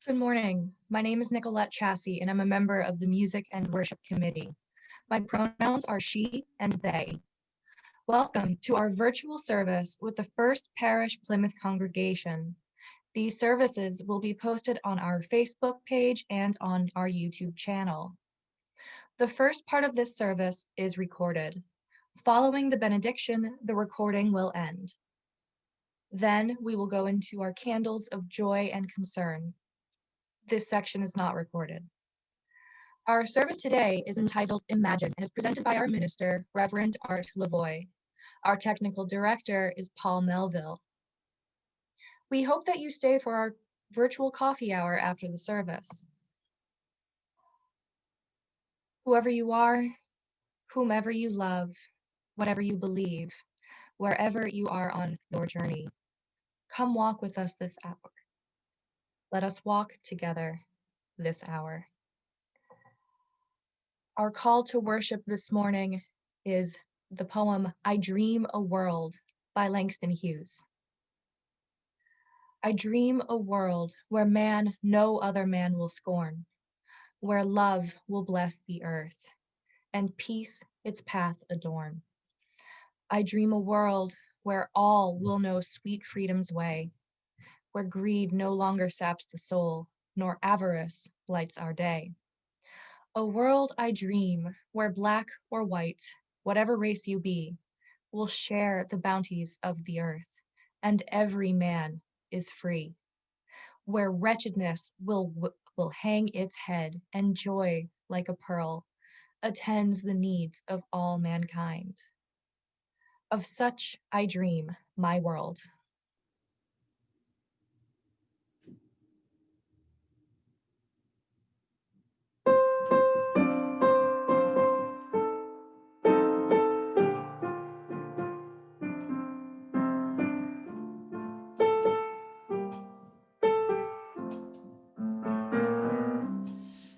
Good morning. My name is Nicolette Chasse, and I'm a member of the Music and Worship Committee. My pronouns are she and they. Welcome to our virtual service with the First Parish Plymouth congregation. These services will be posted on our Facebook page and on our YouTube channel. The first part of this service is recorded. Following the benediction, the recording will end. Then we will go into our candles of joy and concern. This section is not recorded. Our service today is entitled Imagine and is presented by our minister, Reverend Art Lavoie. Our technical director is Paul Melville. We hope that you stay for our virtual coffee hour after the service. Whoever you are, whomever you love, whatever you believe, wherever you are on your journey, come walk with us this hour. Let us walk together this hour. Our call to worship this morning is the poem I Dream a World by Langston Hughes. I dream a world where man no other man will scorn, where love will bless the earth, and peace its path adorn. I dream a world where all will know sweet freedom's way, where greed no longer saps the soul, nor avarice blights our day. A world I dream where black or white, whatever race you be, will share the bounties of the earth, and every man is free. Where wretchedness will hang its head, and joy, like a pearl, attends the needs of all mankind. Of such I dream my world.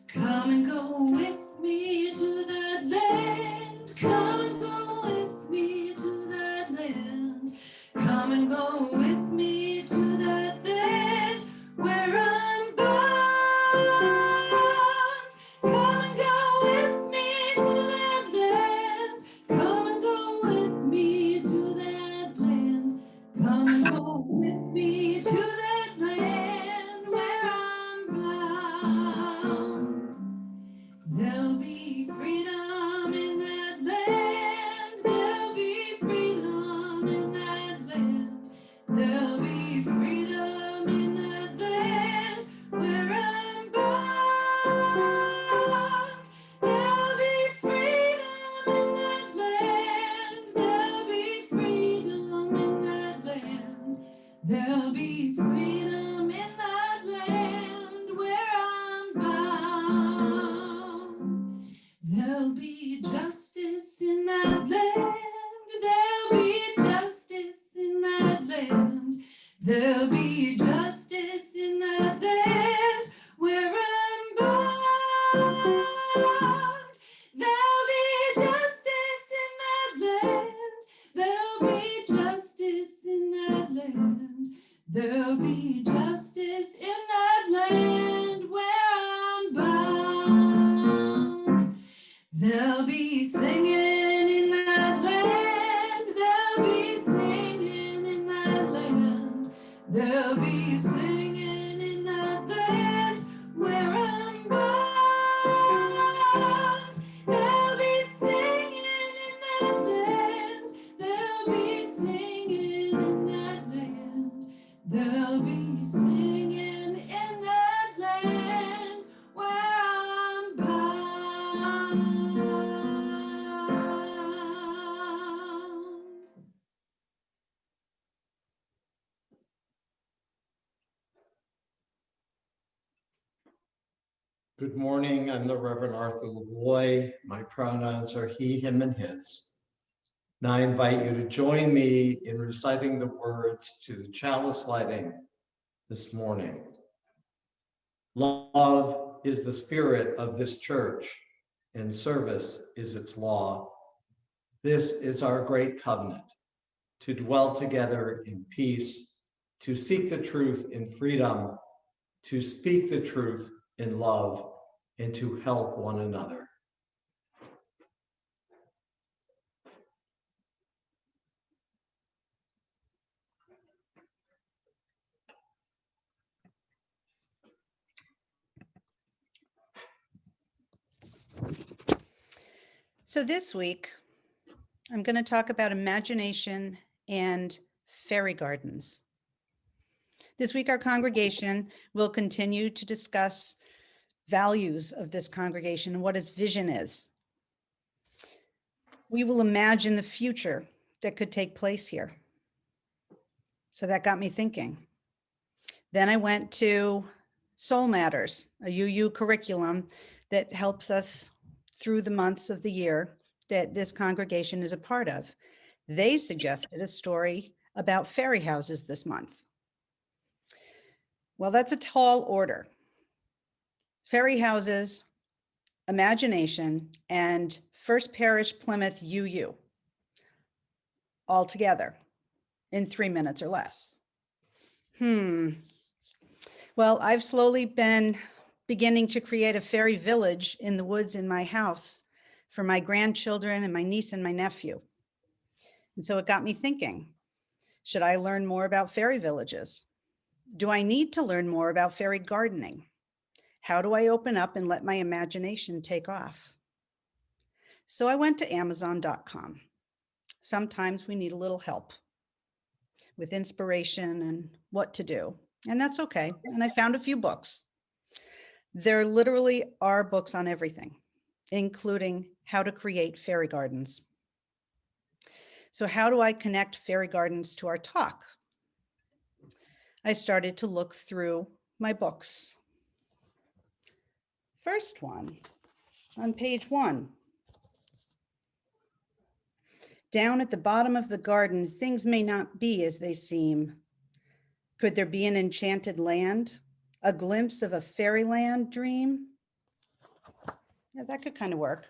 Come and go with me to that land. Come and go with me to that land. Come and go that land. There'll be justice in that land. There'll be justice in that land where I'm bound. There'll be justice in that land. There'll be justice in that land. There'll be justice in that land where I'm bound. They'll be singing in that land. They'll be singing in that land. They'll be singing in that land where I'm bound. They'll be singing in that land. They'll be singing in that land. They'll be singing in that land where I'm bound. Good morning, I'm the Reverend Arthur Lavoie. My pronouns are he, him, and his. Now I invite you to join me in reciting the words to the chalice lighting this morning. Love is the spirit of this church, and service is its law. This is our great covenant, to dwell together in peace, to seek the truth in freedom, to speak the truth in love, and to help one another. So this week, I'm going to talk about imagination and fairy gardens. This week, our congregation will continue to discuss values of this congregation and what its vision is. We will imagine the future that could take place here. So that got me thinking. Then I went to Soul Matters, a UU curriculum that helps us through the months of the year that this congregation is a part of. They suggested a story about fairy houses this month. Well, that's a tall order. Fairy houses, imagination, and First Parish Plymouth UU all together in 3 minutes or less. Well, I've slowly been beginning to create a fairy village in the woods in my house for my grandchildren and my niece and my nephew. And so it got me thinking, should I learn more about fairy villages? Do I need to learn more about fairy gardening? How do I open up and let my imagination take off? So I went to Amazon.com. Sometimes we need a little help with inspiration and what to do, and that's okay. And I found a few books. There literally are books on everything, including how to create fairy gardens. So how do I connect fairy gardens to our talk? I started to look through my books. First one, on page 1. Down at the bottom of the garden, things may not be as they seem. Could there be an enchanted land? A glimpse of a fairyland dream? Yeah, that could kind of work.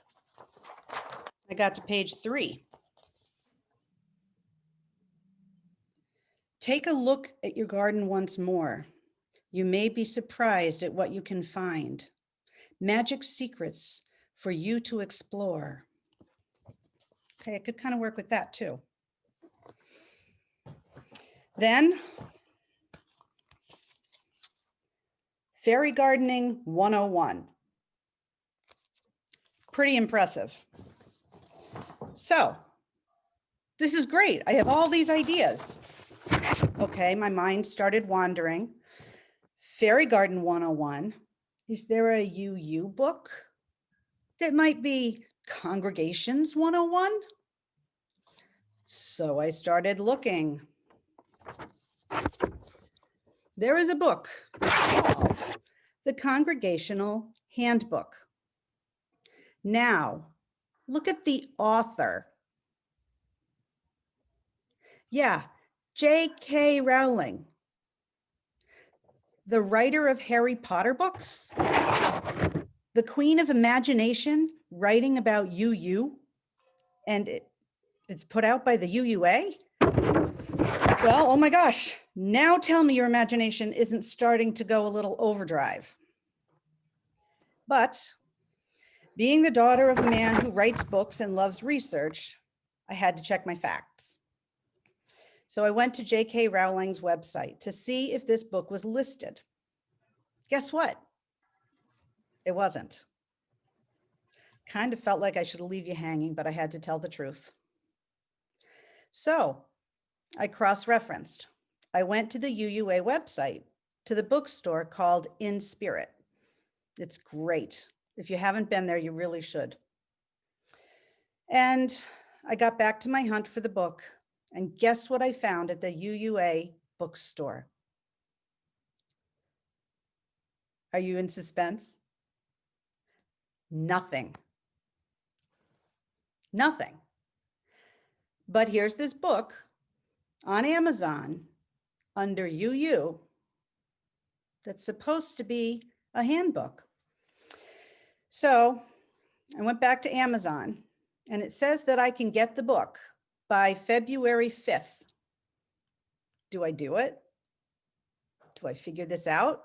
I got to page 3. Take a look at your garden once more. You may be surprised at what you can find. Magic secrets for you to explore. Okay, it could kind of work with that too. Then, Fairy Gardening 101. Pretty impressive. So, this is great. I have all these ideas. Okay, my mind started wandering. Fairy Garden 101. Is there a UU book that might be Congregations 101? So I started looking. There is a book called The Congregational Handbook. Now, look at the author Yeah, J.K. Rowling, the writer of Harry Potter books, the queen of imagination, writing about you, and it's put out by the UUA? Well, oh my gosh, now tell me your imagination isn't starting to go a little overdrive. But being the daughter of a man who writes books and loves research, I had to check my facts. So I went to J.K. Rowling's website to see if this book was listed. Guess what? It wasn't. Kind of felt like I should leave you hanging, but I had to tell the truth. So I cross-referenced. I went to the UUA website, to the bookstore called In Spirit. It's great. If you haven't been there, you really should. And I got back to my hunt for the book, and guess what I found at the UUA bookstore? Are you in suspense? Nothing. Nothing. But here's this book on Amazon under UU that's supposed to be a handbook. So I went back to Amazon, and it says that I can get the book by February 5th. Do I do it? Do I figure this out?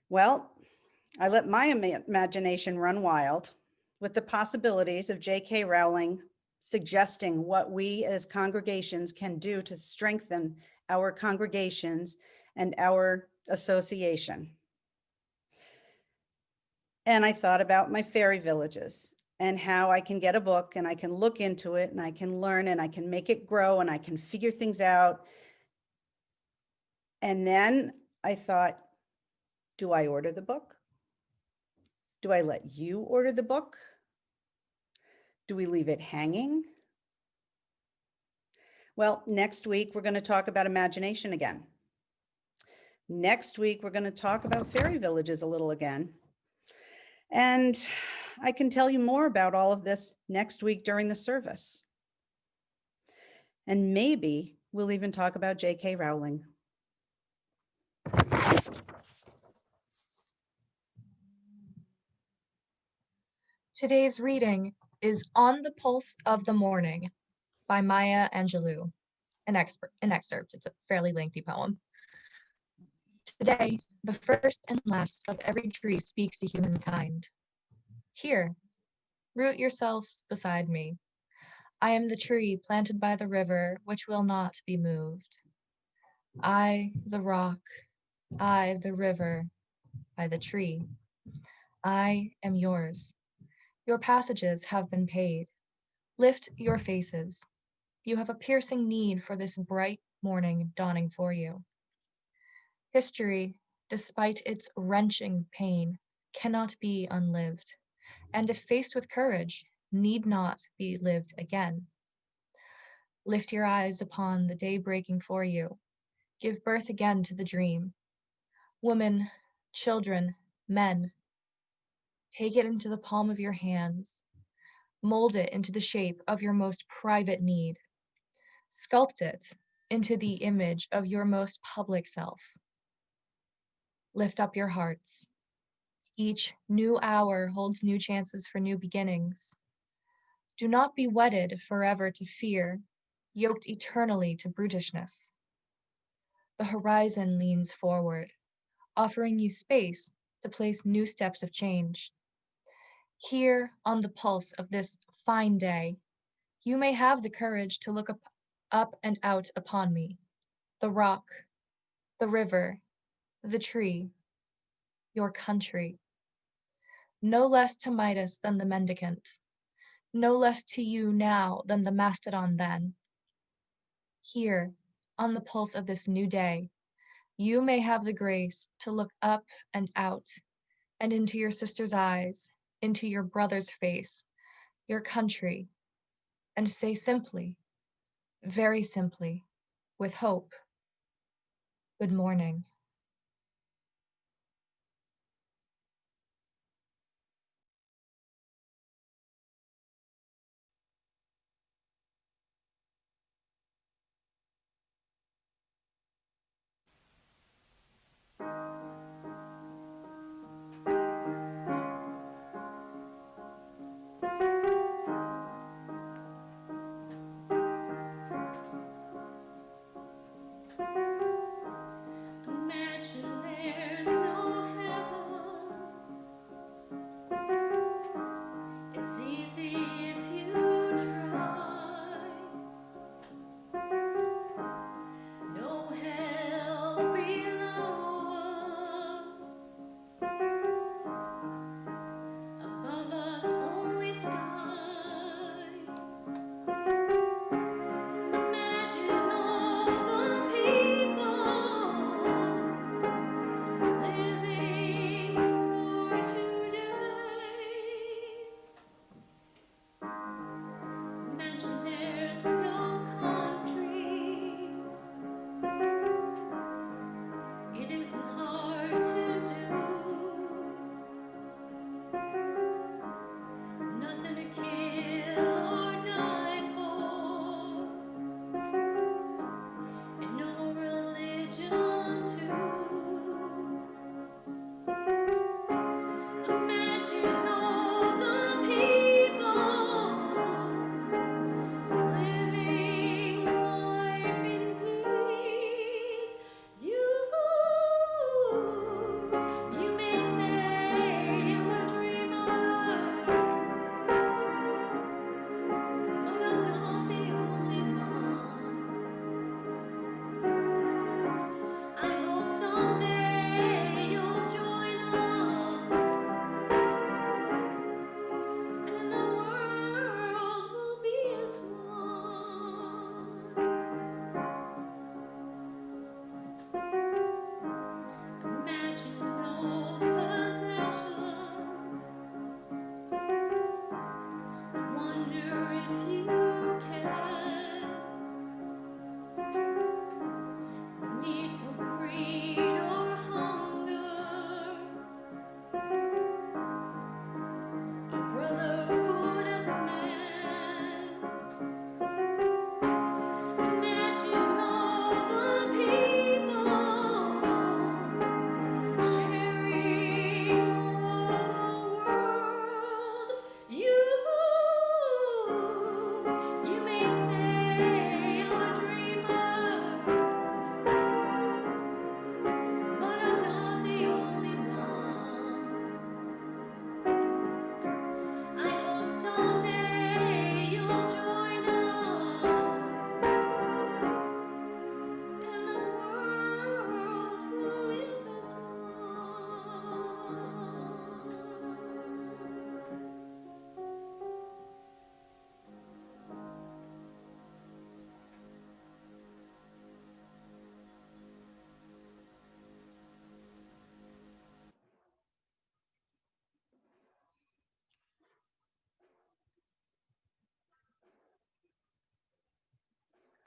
Well, I let my imagination run wild with the possibilities of J.K. Rowling suggesting what we as congregations can do to strengthen our congregations and our association. And I thought about my fairy villages and how I can get a book and I can look into it and I can learn and I can make it grow and I can figure things out. And then I thought, do I order the book? Do I let you order the book? Do we leave it hanging? Well, next week, we're going to talk about imagination again. Next week, we're going to talk about fairy villages a little again. And I can tell you more about all of this next week during the service. And maybe we'll even talk about J.K. Rowling. Today's reading is On the Pulse of the Morning by Maya Angelou, an excerpt. It's a fairly lengthy poem. Today, the first and last of every tree speaks to humankind. Here, root yourselves beside me. I am the tree planted by the river, which will not be moved. I, the rock, I, the river, I, the tree. I am yours. Your passages have been paid. Lift your faces. You have a piercing need for this bright morning dawning for you. History, despite its wrenching pain, cannot be unlived, and if faced with courage, need not be lived again. Lift your eyes upon the day breaking for you. Give birth again to the dream. Women, children, men, take it into the palm of your hands. Mold it into the shape of your most private need. Sculpt it into the image of your most public self. Lift up your hearts. Each new hour holds new chances for new beginnings. Do not be wedded forever to fear, yoked eternally to brutishness. The horizon leans forward, offering you space to place new steps of change. Here, on the pulse of this fine day, you may have the courage to look up and out upon me, the rock, the river, the tree, your country. No less to Midas than the mendicant, no less to you now than the mastodon then. Here, on the pulse of this new day, you may have the grace to look up and out, and into your sister's eyes, into your brother's face, your country, and say simply, very simply, with hope, good morning.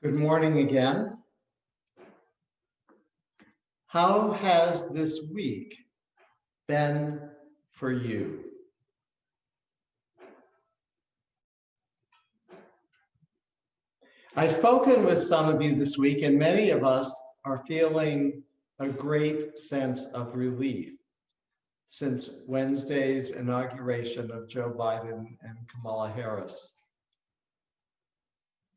Good morning again. How has this week been for you? I've spoken with some of you this week, and many of us are feeling a great sense of relief since Wednesday's inauguration of Joe Biden and Kamala Harris.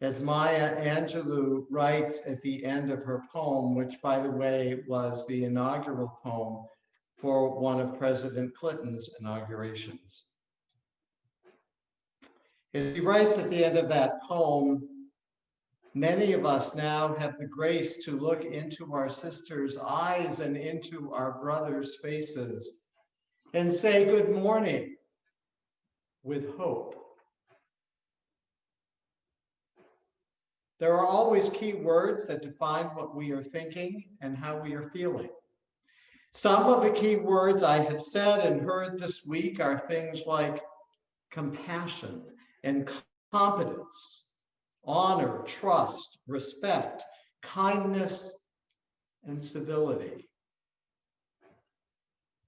As Maya Angelou writes at the end of her poem, which by the way was the inaugural poem for one of President Clinton's inaugurations. As she writes at the end of that poem, many of us now have the grace to look into our sisters' eyes and into our brothers' faces and say good morning with hope. There are always key words that define what we are thinking and how we are feeling. Some of the key words I have said and heard this week are things like compassion and competence, honor, trust, respect, kindness, and civility.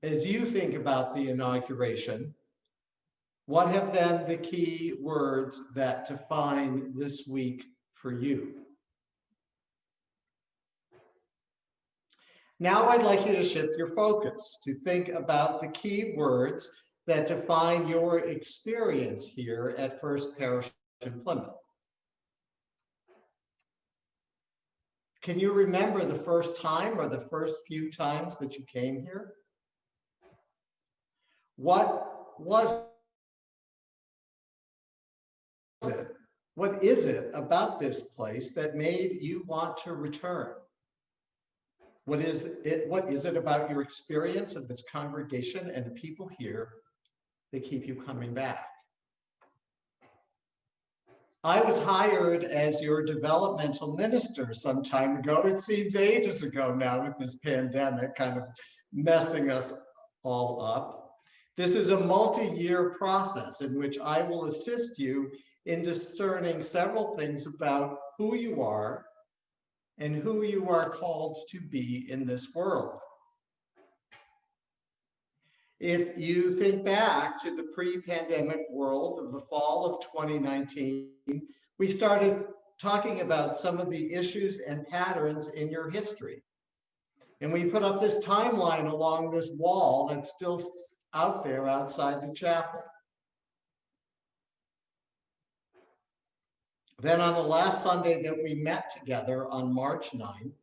As you think about the inauguration, what have been the key words that define this week for you? Now I'd like you to shift your focus to think about the key words that define your experience here at First Parish in Plymouth. Can you remember the first time or the first few times that you came here? What was it? What is it about this place that made you want to return? What is it about your experience of this congregation and the people here that keep you coming back? I was hired as your developmental minister some time ago. It seems ages ago now with this pandemic kind of messing us all up. This is a multi-year process in which I will assist you in discerning several things about who you are and who you are called to be in this world. If you think back to the pre-pandemic world of the fall of 2019, we started talking about some of the issues and patterns in your history. And we put up this timeline along this wall that's still out there outside the chapel. Then on the last Sunday that we met together on March 9th,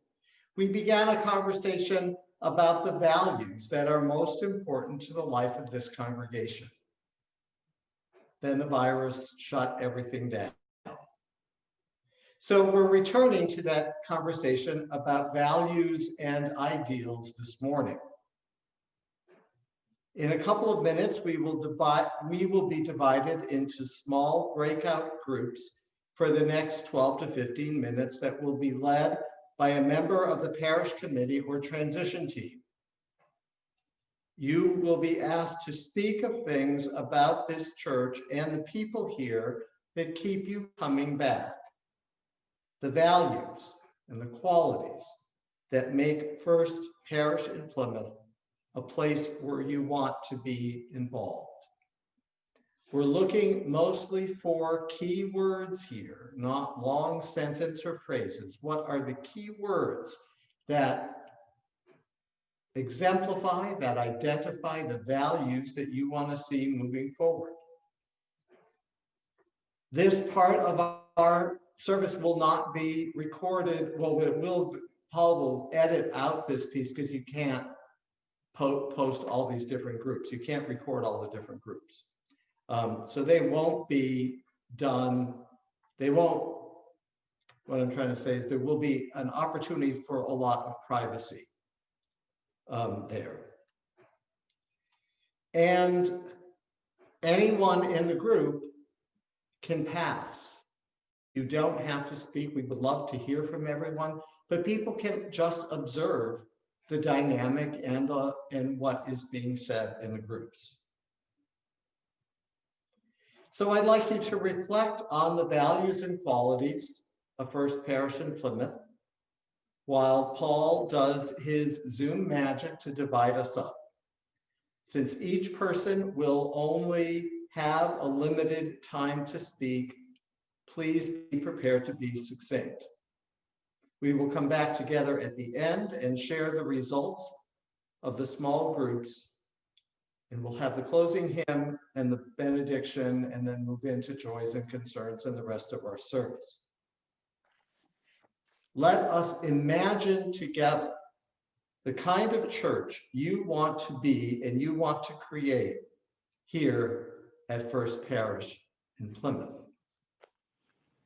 we began a conversation about the values that are most important to the life of this congregation. Then the virus shut everything down. So we're returning to that conversation about values and ideals this morning. In a couple of minutes, we will be divided into small breakout groups for the next 12 to 15 minutes that will be led by a member of the parish committee or transition team. You will be asked to speak of things about this church and the people here that keep you coming back. The values and the qualities that make First Parish in Plymouth a place where you want to be involved. We're looking mostly for key words here, not long sentence or phrases. What are the key words that exemplify, that identify the values that you want to see moving forward? This part of our service will not be recorded. Well, Paul will edit out this piece because you can't post all these different groups. You can't record all the different groups. So they won't be done. What I'm trying to say is there will be an opportunity for a lot of privacy there. And anyone in the group can pass. You don't have to speak. We would love to hear from everyone, but people can just observe the dynamic and what is being said in the groups. So I'd like you to reflect on the values and qualities of First Parish in Plymouth, while Paul does his Zoom magic to divide us up. Since each person will only have a limited time to speak, please be prepared to be succinct. We will come back together at the end and share the results of the small groups, and we'll have the closing hymn and the benediction, and then move into joys and concerns and the rest of our service. Let us imagine together the kind of church you want to be and you want to create here at First Parish in Plymouth.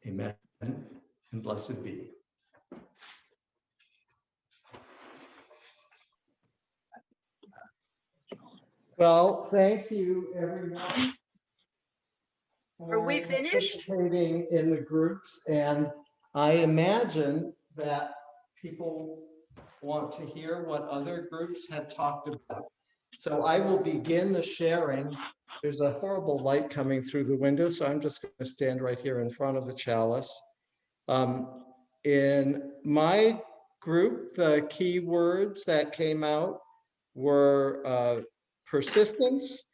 Amen and blessed be. Well, thank you, everyone. Are we for finished? participating in the groups, and I imagine that people want to hear what other groups had talked about. So I will begin the sharing. There's a horrible light coming through the window, so I'm just going to stand right here in front of the chalice. In my group, the key words that came out were persistence,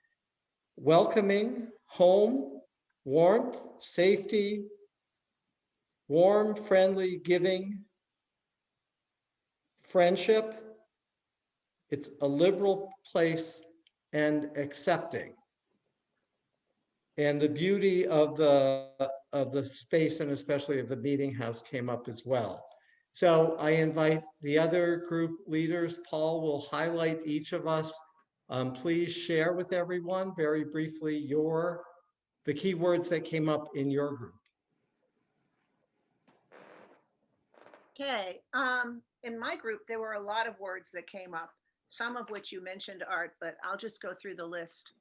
welcoming, home, warmth, safety, warm, friendly, giving, friendship. It's a liberal place, and accepting. And the beauty of the space, and especially of the meeting house, came up as well. So I invite the other group leaders. Paul will highlight each of us. Please share with everyone very briefly the key words that came up in your group. Okay, in my group, there were a lot of words that came up, some of which you mentioned, Art, but I'll just go through the list.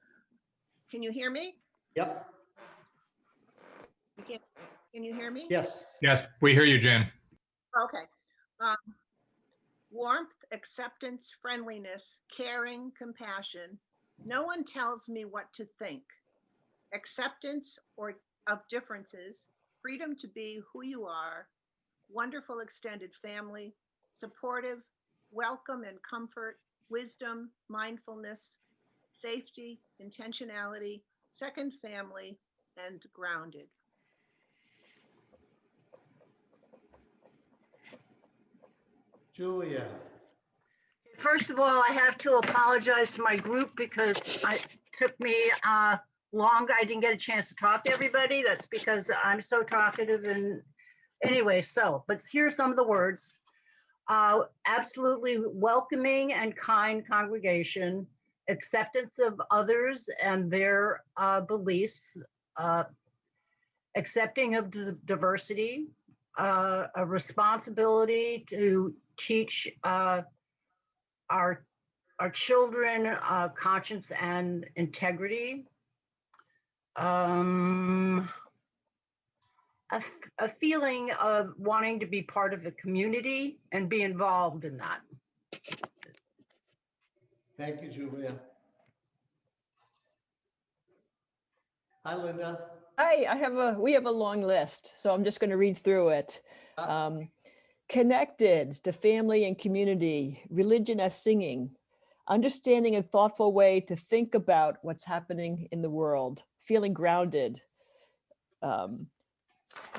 Can you hear me? Yep. Can you hear me? Yes. Yes, we hear you, Jen. Okay. Warmth, acceptance, friendliness, caring, compassion. No one tells me what to think. Acceptance of differences, freedom to be who you are, wonderful extended family, supportive, welcome and comfort, wisdom, mindfulness, safety, intentionality, second family, and grounded. Julia. First of all, I have to apologize to my group because it took me long. I didn't get a chance to talk to everybody. That's because I'm so talkative. And anyway, but here's some of the words. Absolutely welcoming and kind congregation, acceptance of others and their beliefs, accepting of diversity, a responsibility to teach our children conscience and integrity, a feeling of wanting to be part of the community and be involved in that. Thank you, Julia. Hi, Linda. Hi, we have a long list, so I'm just going to read through it. Connected to family and community, religion as singing, understanding a thoughtful way to think about what's happening in the world, feeling grounded. Let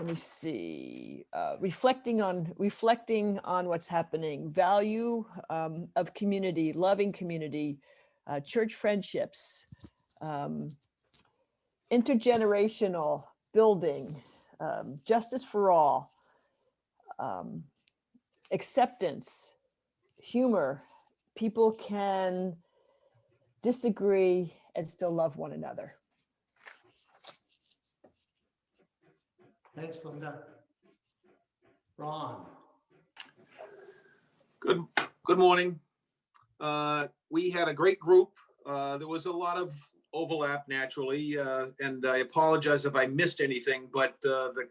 me see, reflecting on what's happening, value of community, loving community, church friendships, intergenerational building, justice for all, acceptance, humor. People can disagree and still love one another. Thanks, Linda. Ron. Good morning. We had a great group. There was a lot of overlap naturally, and I apologize if I missed anything, but the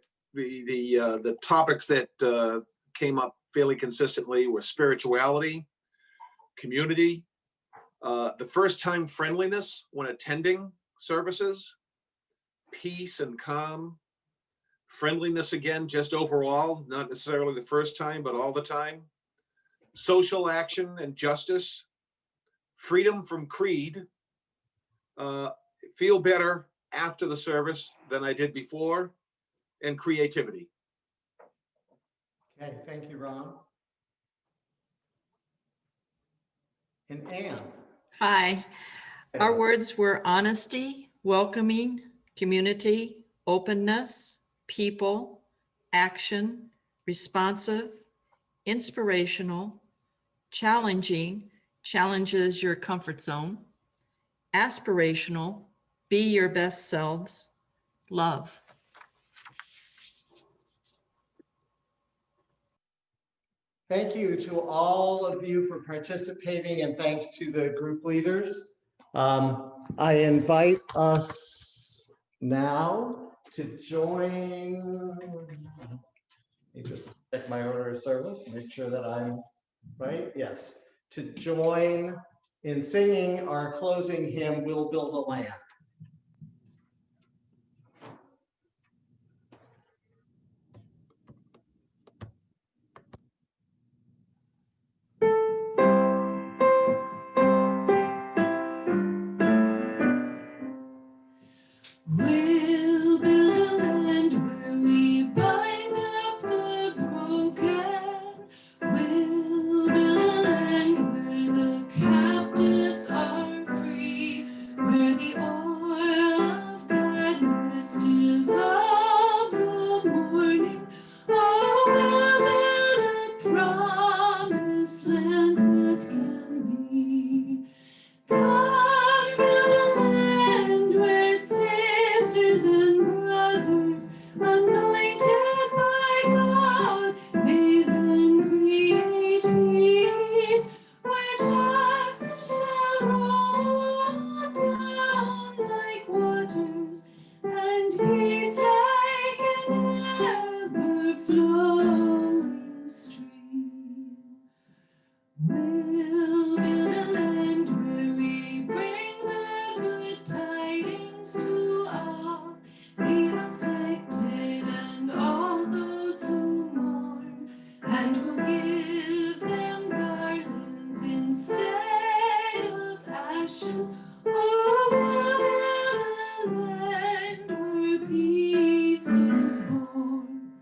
topics that came up fairly consistently were spirituality, community, the first time friendliness when attending services, peace and calm, friendliness again, just overall, not necessarily the first time, but all the time. Social action and justice, freedom from creed, feel better after the service than I did before, and creativity. Okay, thank you, Ron. And Anne. Hi. Our words were honesty, welcoming, community, openness, people, action, responsive, inspirational, challenging, challenges your comfort zone, aspirational, be your best selves, love. Thank you to all of you for participating, and thanks to the group leaders. I invite us now to join. Let me just check my order of service, make sure that I'm right. Yes, to join in singing our closing hymn, We'll Build a Land. We'll build a land where we bind up the broken. We'll build a land where the captives are free, where the oil of gladness dissolves the morning. Oh, we'll build a promised land that can be. Come, build a land where sisters and brothers, anointed by God, may then create peace, where justice shall roll down like waters, and peace like an ever-flowing stream. We'll build a land where we bring the good tidings to all the afflicted and all those who mourn, and we'll give them garlands instead of ashes. Oh, we'll build a land where peace is born.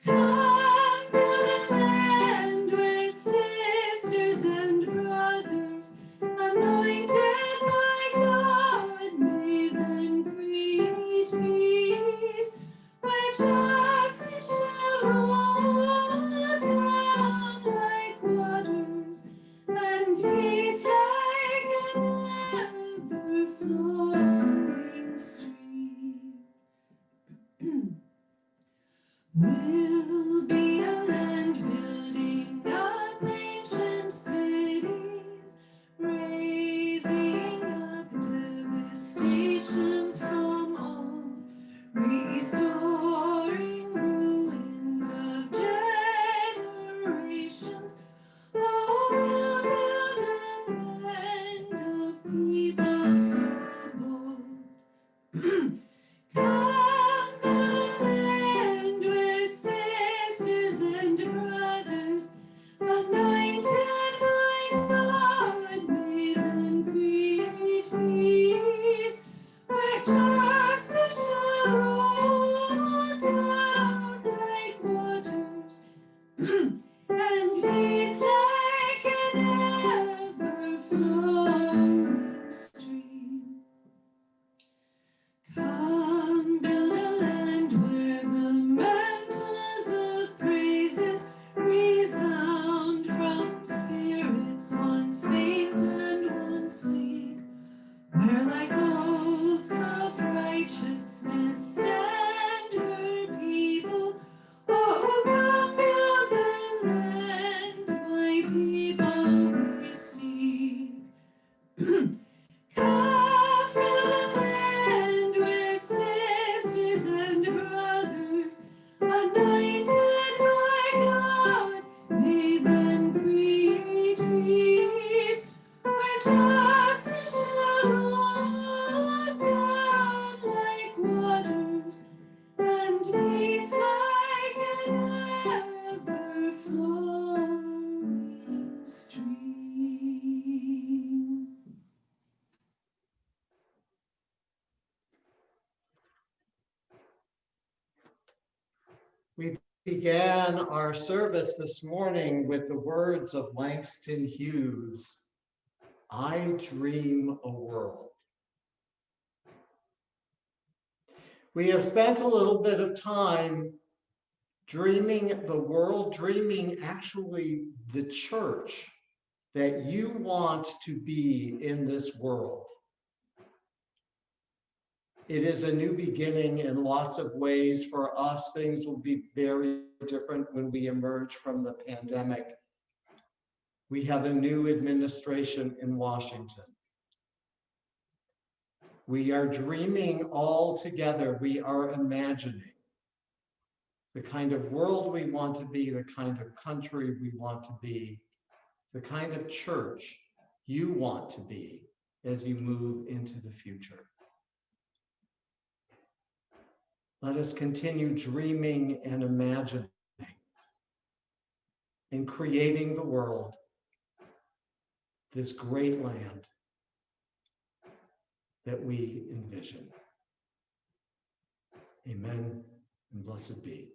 Come, build a land where sisters and brothers, anointed by God, may then create peace, where justice shall roll down like waters, and peace like an ever-flowing stream. We'll be a land building up ancient cities, raising up devastations from old, restoring ruins of generations. Oh, we'll build a land of people so bold. Come, build a land where We began our service this morning with the words of Langston Hughes, "I dream a world." We have spent a little bit of time dreaming the world, dreaming actually the church that you want to be in this world. It is a new beginning in lots of ways for us. Things will be very different when we emerge from the pandemic. We have a new administration in Washington. We are dreaming all together. We are imagining the kind of world we want to be, the kind of country we want to be, the kind of church you want to be as you move into the future. Let us continue dreaming and imagining and creating the world, this great land that we envision. Amen and blessed be.